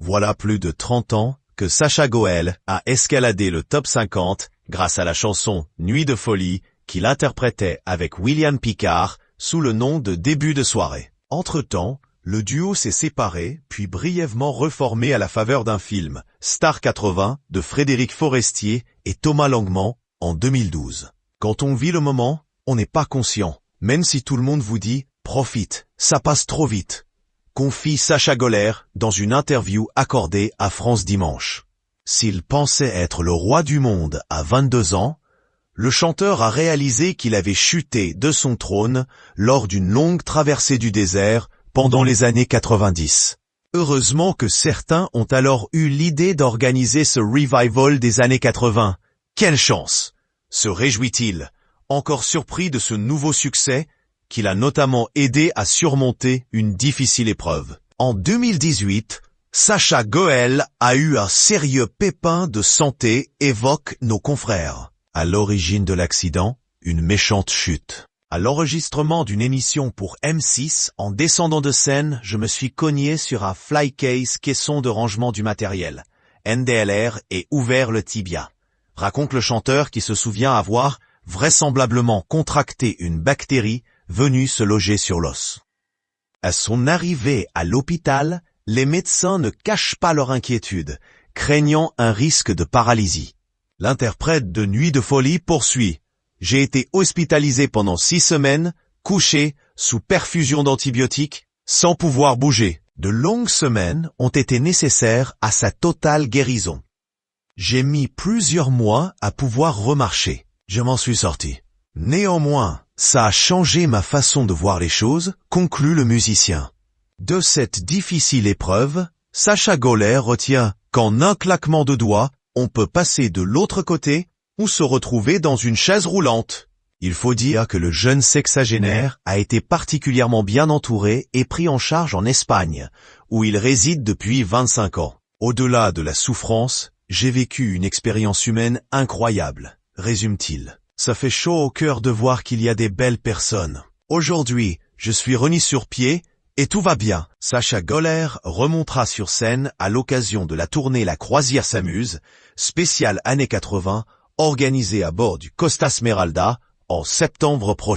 Voilà plus de 30 ans que Sacha Goel a escaladé le top 50 grâce à la chanson Nuit de folie qu'il interprétait avec William Picard sous le nom de Début de soirée. Entre-temps, le duo s'est séparé puis brièvement reformé à la faveur d'un film, Star 80, de Frédéric Forestier et Thomas Langement, en 2012. Quand on vit le moment, on n'est pas conscient, même si tout le monde vous dit « profite, ça passe trop vite », confie Sacha Goel dans une interview accordée à France Dimanche. S'il pensait être le roi du monde à 22 ans, le chanteur a réalisé qu'il avait chuté de son trône lors d'une longue traversée du désert pendant les années 90. Heureusement que certains ont alors eu l'idée d'organiser ce revival des années 80. Quelle chance! Se réjouit-il, encore surpris de ce nouveau succès, qu'il a notamment aidé à surmonter une difficile épreuve. En 2018, Sacha Goel a eu un sérieux pépin de santé, évoquent nos confrères. À l'origine de l'accident, une méchante chute. À l'enregistrement d'une émission pour M6, en descendant de scène, je me suis cogné sur un flycase caisson de rangement du matériel, NDLR, et ouvert le tibia. Raconte le chanteur qui se souvient avoir vraisemblablement contracté une bactérie venue se loger sur l'os. À son arrivée à l'hôpital, les médecins ne cachent pas leur inquiétude, craignant un risque de paralysie. L'interprète de Nuit de folie poursuit. J'ai été hospitalisé pendant 6 semaines, couché, sous perfusion d'antibiotiques, sans pouvoir bouger. De longues semaines ont été nécessaires à sa totale guérison. J'ai mis plusieurs mois à pouvoir remarcher. Je m'en suis sorti. Néanmoins, ça a changé ma façon de voir les choses, conclut le musicien. De cette difficile épreuve, Sacha Goel retient qu'en un claquement de doigts, on peut passer de l'autre côté ou se retrouver dans une chaise roulante. Il faut dire que le jeune sexagénaire a été particulièrement bien entouré et pris en charge en Espagne, où il réside depuis 25 ans. Au-delà de la souffrance, j'ai vécu une expérience humaine incroyable, résume-t-il. Ça fait chaud au cœur de voir qu'il y a des belles personnes. Aujourd'hui, je suis remis sur pied et tout va bien. Sacha Goel remontera sur scène à l'occasion de la tournée La Croisière s'amuse, spéciale années 80, organisée à bord du Costa Smeralda en septembre prochain.